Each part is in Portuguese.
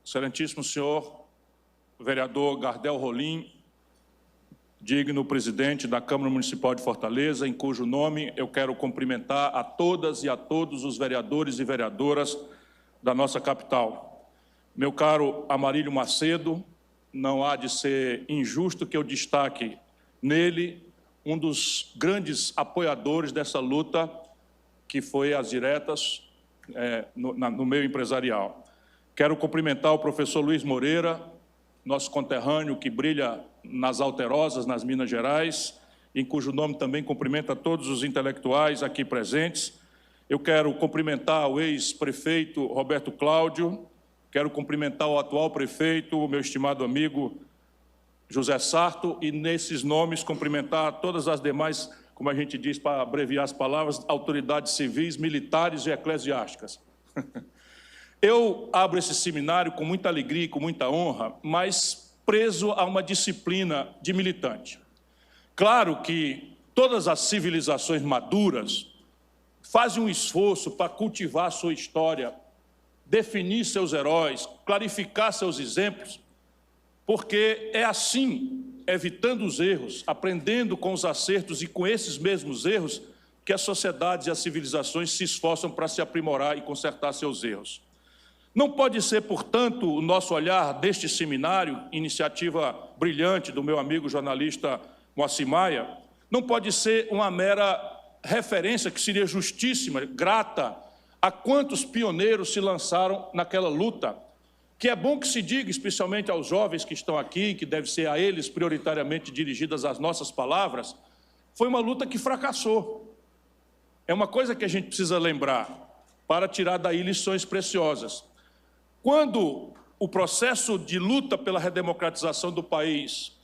Excelentíssimo senhor vereador Gardel Rolim, digno presidente da Câmara Municipal de Fortaleza, em cujo nome eu quero cumprimentar a todas e a todos os vereadores e vereadoras da nossa capital. Meu caro Amarílio Macedo, não há de ser injusto que eu destaque nele um dos grandes apoiadores dessa luta, que foi as diretas no meio empresarial. Quero cumprimentar o professor Luiz Moreira, nosso conterrâneo que brilha nas Alterosas, nas Minas Gerais, em cujo nome também cumprimento a todos os intelectuais aqui presentes. Eu quero cumprimentar o ex-prefeito Roberto Cláudio, quero cumprimentar o atual prefeito, o meu estimado amigo José Sarto, e nesses nomes cumprimentar todas as demais, como a gente diz para abreviar as palavras, autoridades civis, militares e eclesiásticas. Eu abro esse seminário com muita alegria e com muita honra, mas preso a uma disciplina de militante. Claro que todas as civilizações maduras fazem um esforço para cultivar sua história, definir seus heróis, clarificar seus exemplos, porque é assim, evitando os erros, aprendendo com os acertos e com esses mesmos erros, que as sociedades e as civilizações se esforçam para se aprimorar e consertar seus erros. Não pode ser, portanto, o nosso olhar deste seminário, iniciativa brilhante do meu amigo jornalista Moacir Maia, não pode ser uma mera referência, que seria justíssima, grata, a quantos pioneiros se lançaram naquela luta, que é bom que se diga, especialmente aos jovens que estão aqui, que deve ser a eles prioritariamente dirigidas as nossas palavras, foi uma luta que fracassou. É uma coisa que a gente precisa lembrar, para tirar daí lições preciosas. Quando o processo de luta pela redemocratização do país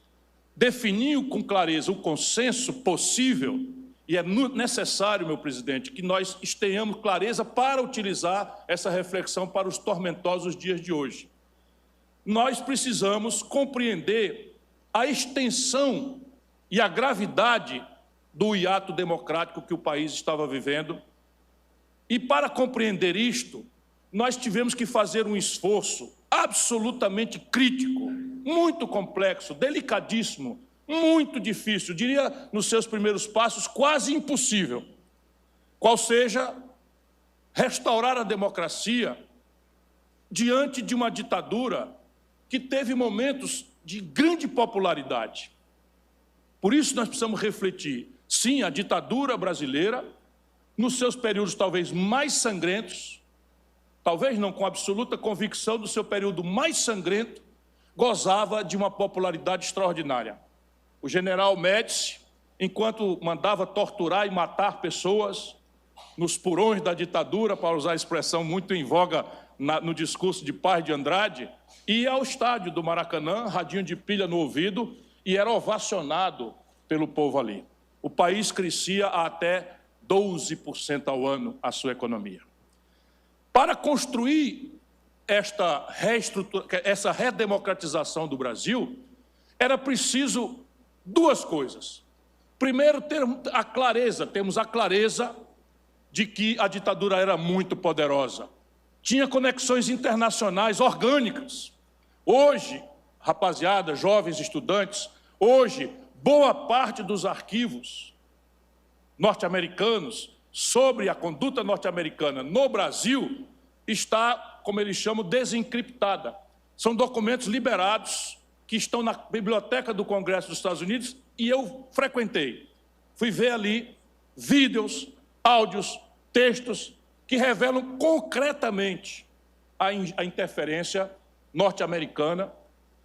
definiu com clareza o consenso possível, e é necessário, meu presidente, que nós tenhamos clareza para utilizar essa reflexão para os tormentosos dias de hoje. Nós precisamos compreender a extensão e a gravidade do hiato democrático que o país estava vivendo, e para compreender isto, nós tivemos que fazer um esforço absolutamente crítico, muito complexo, delicadíssimo, muito difícil, diria nos seus primeiros passos, quase impossível, qual seja restaurar a democracia diante de uma ditadura que teve momentos de grande popularidade. Por isso nós precisamos refletir, sim, a ditadura brasileira, nos seus períodos talvez mais sangrentos, talvez não com absoluta convicção do seu período mais sangrento, gozava de uma popularidade extraordinária. O general Médici, enquanto mandava torturar e matar pessoas nos porões da ditadura, para usar a expressão muito em voga no discurso de Paz de Andrade, ia ao estádio do Maracanã, radinho de pilha no ouvido, e era ovacionado pelo povo ali. O país crescia a até 12% ao ano a sua economia. Para construir essa redemocratização do Brasil, era preciso duas coisas. Primeiro, temos a clareza de que a ditadura era muito poderosa. Tinha conexões internacionais orgânicas. Hoje, rapaziada, jovens estudantes, hoje, boa parte dos arquivos norte-americanos sobre a conduta norte-americana no Brasil está, como eles chamam, desencriptada. São documentos liberados que estão na biblioteca do Congresso dos Estados Unidos e eu frequentei. Fui ver ali vídeos, áudios, textos que revelam concretamente a interferência norte-americana.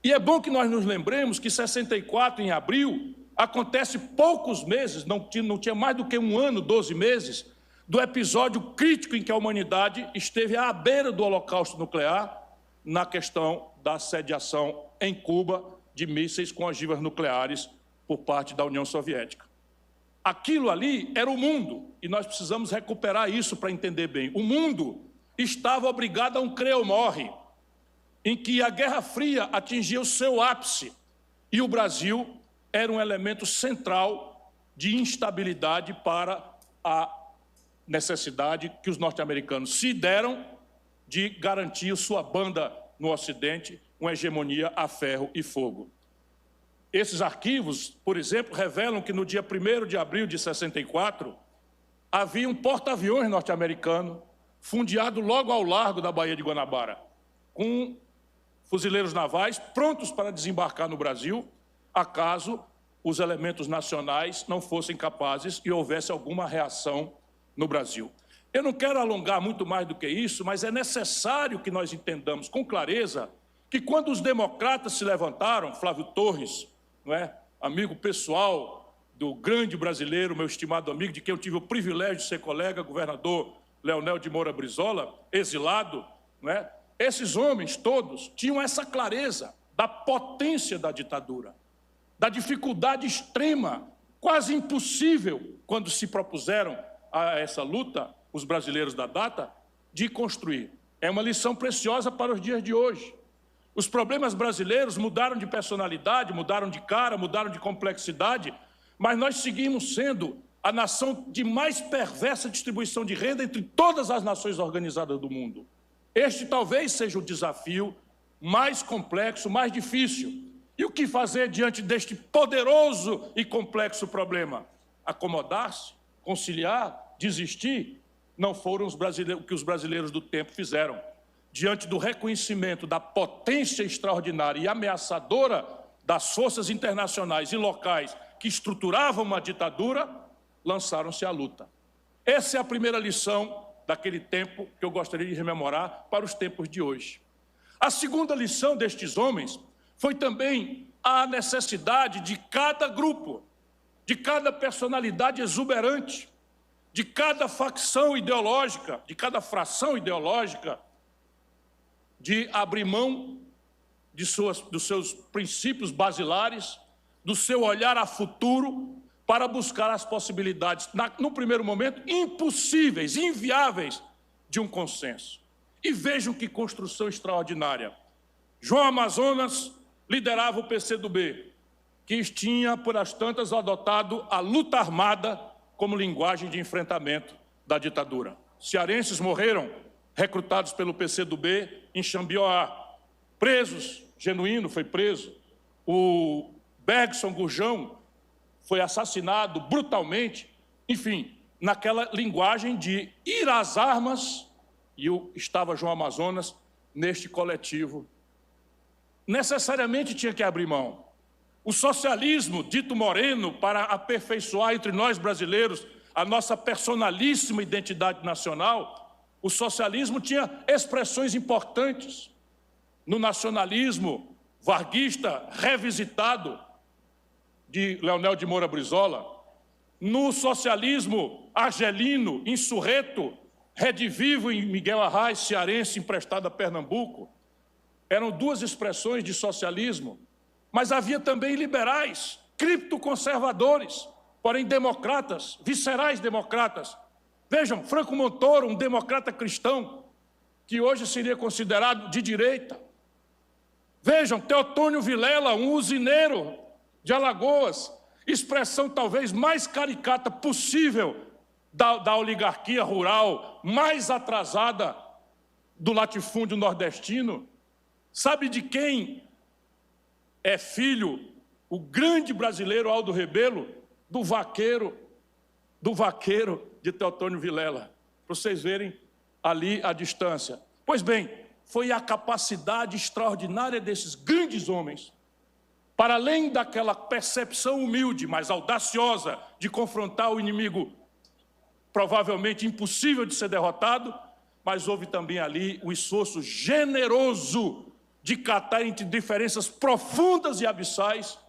E é bom que nós nos lembremos que 64, em abril, acontece poucos meses, não tinha mais do que um ano, 12 meses, do episódio crítico em que a humanidade esteve à beira do holocausto nuclear na questão da sediação em Cuba de mísseis com ogivas nucleares por parte da União Soviética. Aquilo ali era o mundo, e nós precisamos recuperar isso para entender bem. O mundo estava obrigado a um crê ou morre, em que a Guerra Fria atingia o seu ápice, e o Brasil era um elemento central de instabilidade para a necessidade que os norte-americanos se deram de garantir sua banda no Ocidente uma hegemonia a ferro e fogo. Esses arquivos, por exemplo, revelam que no dia 1º de abril de 64, havia um porta-aviões norte-americano fundeado logo ao largo da Baía de Guanabara, com fuzileiros navais prontos para desembarcar no Brasil, acaso os elementos nacionais não fossem capazes e houvesse alguma reação no Brasil. Eu não quero alongar muito mais do que isso, mas é necessário que nós entendamos com clareza que quando os democratas se levantaram, Flávio Torres, não é, amigo pessoal do grande brasileiro, meu estimado amigo, de quem eu tive o privilégio de ser colega, governador Leonel de Moura Brizola, exilado, não é? Esses homens todos tinham essa clareza da potência da ditadura, da dificuldade extrema, quase impossível, quando se propuseram a essa luta, os brasileiros da data, de construir. É uma lição preciosa para os dias de hoje. Os problemas brasileiros mudaram de personalidade, mudaram de cara, mudaram de complexidade, mas nós seguimos sendo a nação de mais perversa distribuição de renda entre todas as nações organizadas do mundo. Este talvez seja o desafio mais complexo, mais difícil. E o que fazer diante deste poderoso e complexo problema? Acomodar-se, conciliar, desistir? Não foram o que os brasileiros do tempo fizeram. Diante do reconhecimento da potência extraordinária e ameaçadora das forças internacionais e locais que estruturavam uma ditadura, lançaram-se à luta. Essa é a primeira lição daquele tempo que eu gostaria de rememorar para os tempos de hoje. A segunda lição destes homens foi também a necessidade de cada grupo, de cada personalidade exuberante, de cada facção ideológica, de cada fração ideológica, de abrir mão dos seus princípios basilares, do seu olhar a futuro, para buscar as possibilidades, no primeiro momento, impossíveis, inviáveis, de um consenso. E vejam que construção extraordinária. João Amazonas liderava o PCdoB, que tinha, por as tantas, adotado a luta armada como linguagem de enfrentamento da ditadura. Cearenses morreram, recrutados pelo PCdoB, em Xambioá. Presos, Genuíno foi preso, o Bergson Gurjão foi assassinado brutalmente, enfim, naquela linguagem de ir às armas, e estava João Amazonas neste coletivo. Necessariamente tinha que abrir mão. O socialismo, dito moreno, para aperfeiçoar entre nós brasileiros a nossa personalíssima identidade nacional, o socialismo tinha expressões importantes. No nacionalismo varguista revisitado, de Leonel de Moura Brizola, no socialismo argelino, insurreto, redivivo em Miguel Arraes, cearense, emprestado a Pernambuco. Eram duas expressões de socialismo, mas havia também liberais, criptoconservadores, porém democratas, viscerais democratas. Vejam, Franco Montoro, um democrata cristão, que hoje seria considerado de direita. Vejam, Teotônio Vilela, um usineiro de Alagoas, expressão talvez mais caricata possível da oligarquia rural, mais atrasada do latifúndio nordestino. Sabe de quem é filho o grande brasileiro Aldo Rebelo? Do vaqueiro de Teotônio Vilela, para vocês verem ali a distância. Pois bem, foi a capacidade extraordinária desses grandes homens, para além daquela percepção humilde, mas audaciosa, de confrontar o inimigo provavelmente impossível de ser derrotado, mas houve também ali o esforço generoso de catar entre diferenças profundas e abissais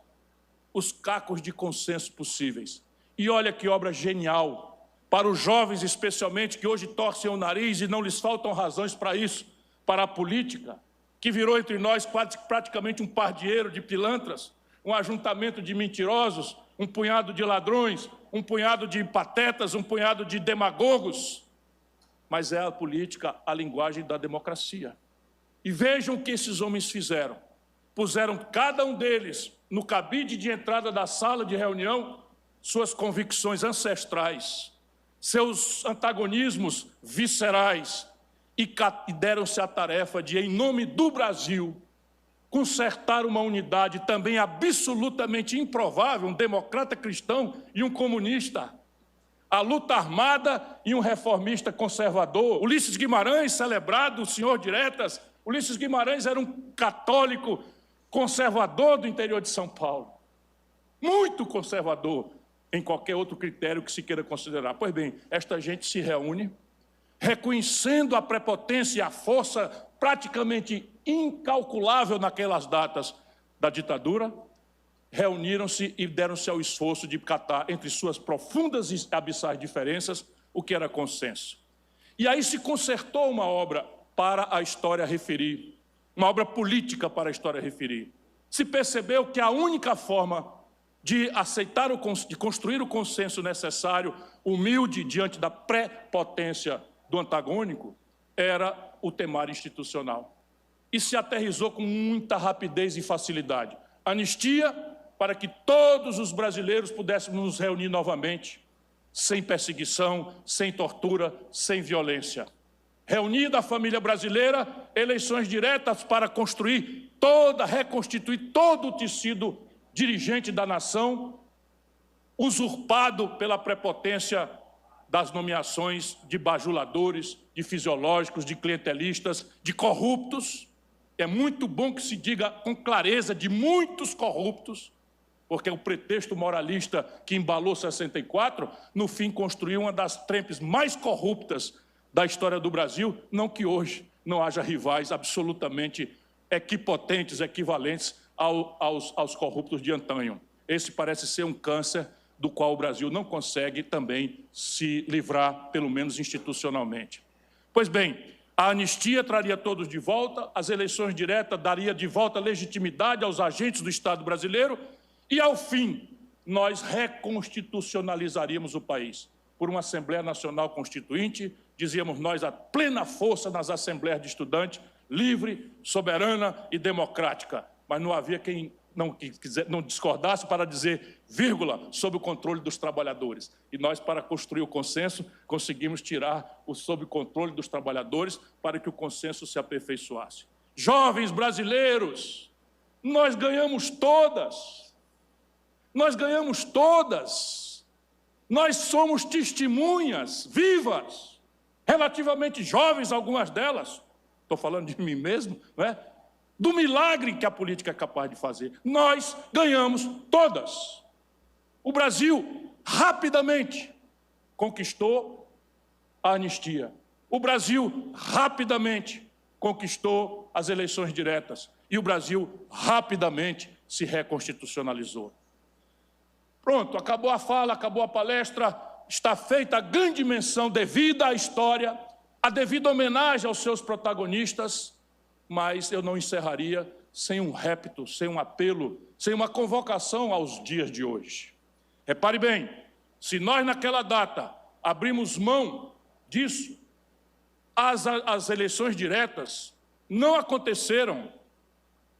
os cacos de consenso possíveis. E olha que obra genial, para os jovens especialmente, que hoje torcem o nariz e não lhes faltam razões para isso, para a política, que virou entre nós praticamente um pardieiro de pilantras, um ajuntamento de mentirosos, um punhado de ladrões, um punhado de patetas, um punhado de demagogos. Mas é a política, a linguagem da democracia. E vejam o que esses homens fizeram. Puseram cada um deles no cabide de entrada da sala de reunião suas convicções ancestrais, seus antagonismos viscerais, e deram-se a tarefa de, em nome do Brasil, consertar uma unidade também absolutamente improvável, um democrata cristão e um comunista, a luta armada e um reformista conservador. Ulisses Guimarães, celebrado, o senhor diretas, Ulisses Guimarães era um católico conservador do interior de São Paulo, muito conservador em qualquer outro critério que se queira considerar. Pois bem, esta gente se reúne, reconhecendo a prepotência e a força praticamente incalculável naquelas datas da ditadura, reuniram-se e deram-se ao esforço de catar entre suas profundas e abissais diferenças o que era consenso. E aí se concertou uma obra para a história referir, uma obra política para a história referir. Se percebeu que a única forma de aceitar, de construir o consenso necessário, humilde diante da prepotência do antagônico, era o temário institucional. E se aterrizou com muita rapidez e facilidade. Anistia para que todos os brasileiros pudéssemos nos reunir novamente, sem perseguição, sem tortura, sem violência. Reunida a família brasileira, eleições diretas para reconstituir todo o tecido dirigente da nação, usurpado pela prepotência das nomeações de bajuladores, de fisiológicos, de clientelistas, de corruptos. É muito bom que se diga com clareza de muitos corruptos, porque o pretexto moralista que embalou 64, no fim construiu uma das trempes mais corruptas da história do Brasil, não que hoje não haja rivais absolutamente equipotentes, equivalentes aos corruptos de antanho. Esse parece ser um câncer do qual o Brasil não consegue também se livrar, pelo menos institucionalmente. Pois bem, a anistia traria todos de volta, as eleições diretas daria de volta legitimidade aos agentes do Estado brasileiro e, ao fim, nós reconstitucionalizaríamos o país por uma Assembleia Nacional Constituinte, dizíamos nós, a plena força nas assembleias de estudantes, livre, soberana e democrática. Mas não havia quem não discordasse para dizer, vírgula, sob o controle dos trabalhadores. E nós, para construir o consenso, conseguimos tirar o sob controle dos trabalhadores para que o consenso se aperfeiçoasse. Jovens brasileiros, nós ganhamos todas. Nós ganhamos todas. Nós somos testemunhas vivas, relativamente jovens, algumas delas. Estou falando de mim mesmo, não é? Do milagre que a política é capaz de fazer. Nós ganhamos todas. O Brasil rapidamente conquistou a anistia. O Brasil rapidamente conquistou as eleições diretas. E o Brasil rapidamente se reconstitucionalizou. Pronto, acabou a fala, acabou a palestra, está feita a grande menção devida à história, a devida homenagem aos seus protagonistas, mas eu não encerraria sem um repto, sem um apelo, sem uma convocação aos dias de hoje. Repare bem, se nós naquela data abrimos mão disso, as eleições diretas não aconteceram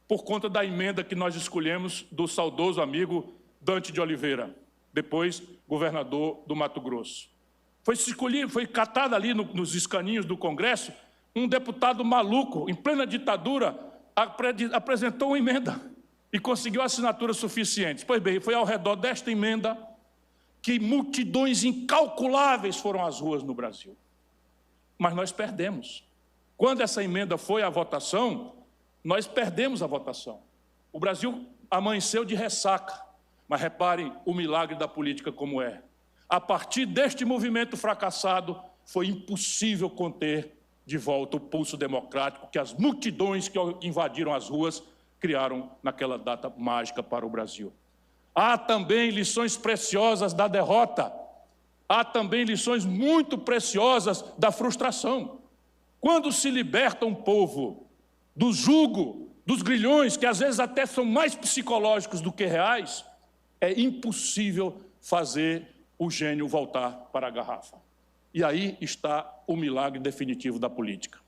por conta da emenda que nós escolhemos do saudoso amigo Dante de Oliveira, depois governador do Mato Grosso. Foi catado ali nos escaninhos do Congresso, um deputado maluco, em plena ditadura, apresentou uma emenda e conseguiu assinaturas suficientes. Pois bem, foi ao redor desta emenda que multidões incalculáveis foram às ruas no Brasil. Mas nós perdemos. Quando essa emenda foi à votação, nós perdemos a votação. O Brasil amanheceu de ressaca. Mas reparem o milagre da política como é. A partir deste movimento fracassado, foi impossível conter de volta o pulso democrático que as multidões que invadiram as ruas criaram naquela data mágica para o Brasil. Há também lições preciosas da derrota. Há também lições muito preciosas da frustração. Quando se liberta um povo do jugo, dos grilhões, que às vezes até são mais psicológicos do que reais, é impossível fazer o gênio voltar para a garrafa. E aí está o milagre definitivo da política.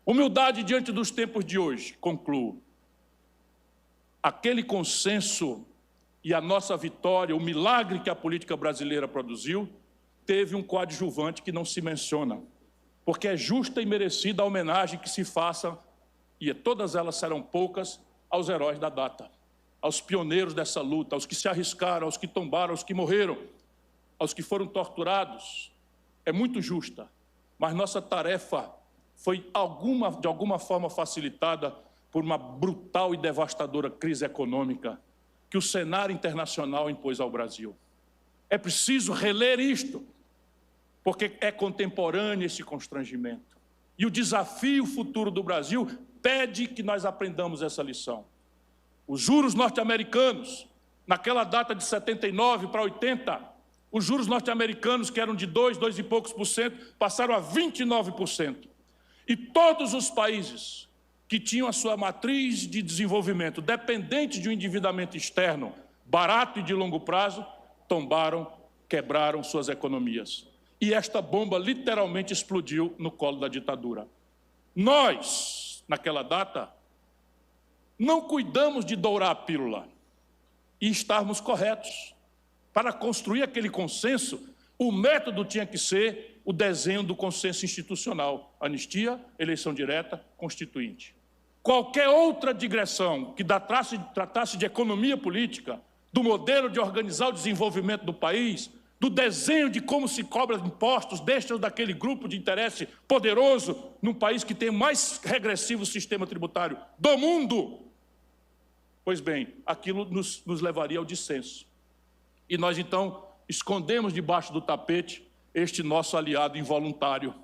Humildade diante dos tempos de hoje, concluo. Aquele consenso e a nossa vitória, o milagre que a política brasileira produziu, teve um coadjuvante que não se menciona. porque é justa e merecida a homenagem que se faça, e todas elas serão poucas, aos heróis da data, aos pioneiros dessa luta, aos que se arriscaram, aos que tombaram, aos que morreram, aos que foram torturados. É muito justa, mas nossa tarefa foi de alguma forma facilitada por uma brutal e devastadora crise econômica que o cenário internacional impôs ao Brasil. É preciso reler isto, porque é contemporâneo esse constrangimento. E o desafio futuro do Brasil pede que nós aprendamos essa lição. Os juros norte-americanos, naquela data de 79 para 80, os juros norte-americanos, que eram de 2 e poucos por cento, passaram a 29%. E todos os países que tinham a sua matriz de desenvolvimento dependente de um endividamento externo, barato e de longo prazo, tombaram, quebraram suas economias. E esta bomba literalmente explodiu no colo da ditadura. Nós, naquela data, não cuidamos de dourar a pílula e estarmos corretos. Para construir aquele consenso, o método tinha que ser o desenho do consenso institucional: anistia, eleição direta, constituinte. Qualquer outra digressão que tratasse de economia política, do modelo de organizar o desenvolvimento do país, do desenho de como se cobra impostos, deixa daquele grupo de interesse poderoso num país que tem o mais regressivo sistema tributário do mundo. Pois bem, aquilo nos levaria ao dissenso. E nós, então, escondemos debaixo do tapete este nosso aliado involuntário,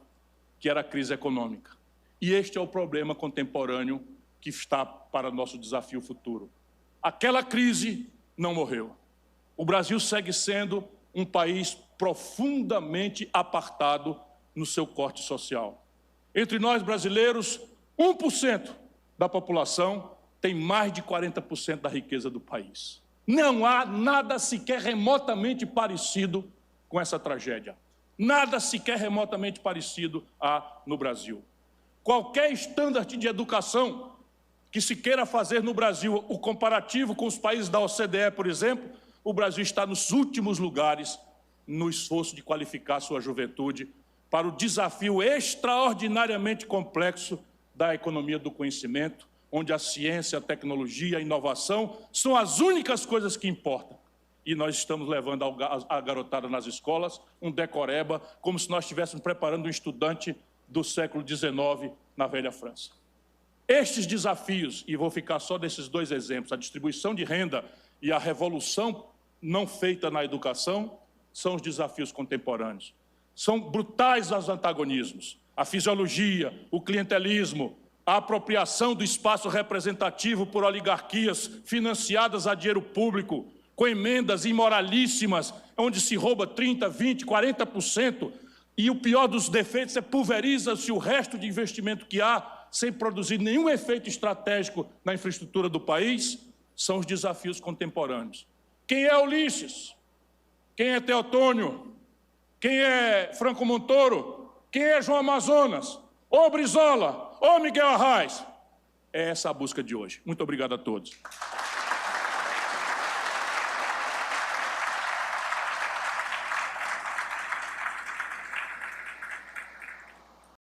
que era a crise econômica. E este é o problema contemporâneo que está para nosso desafio futuro. Aquela crise não morreu. O Brasil segue sendo um país profundamente apartado no seu corte social. Entre nós brasileiros, 1% da população tem mais de 40% da riqueza do país. Não há nada sequer remotamente parecido com essa tragédia. Nada sequer remotamente parecido há no Brasil. Qualquer estandarte de educação que se queira fazer no Brasil, o comparativo com os países da OCDE, por exemplo, o Brasil está nos últimos lugares no esforço de qualificar sua juventude para o desafio extraordinariamente complexo da economia do conhecimento, onde a ciência, a tecnologia, a inovação são as únicas coisas que importam. E nós estamos levando a garotada nas escolas um decoreba, como se nós estivéssemos preparando um estudante do século XIX na velha França. Estes desafios, e vou ficar só desses dois exemplos, a distribuição de renda e a revolução não feita na educação, são os desafios contemporâneos. São brutais os antagonismos, a fisiologia, o clientelismo, a apropriação do espaço representativo por oligarquias financiadas a dinheiro público, com emendas imoralíssimas, onde se rouba 30%, 20%, 40%, e o pior dos defeitos é pulveriza-se o resto de investimento que há, sem produzir nenhum efeito estratégico na infraestrutura do país, são os desafios contemporâneos. Quem é Ulisses? Quem é Teotônio? Quem é Franco Montoro? Quem é João Amazonas? Ô Brizola? Ô Miguel Arraes? É essa a busca de hoje. Muito obrigado a todos.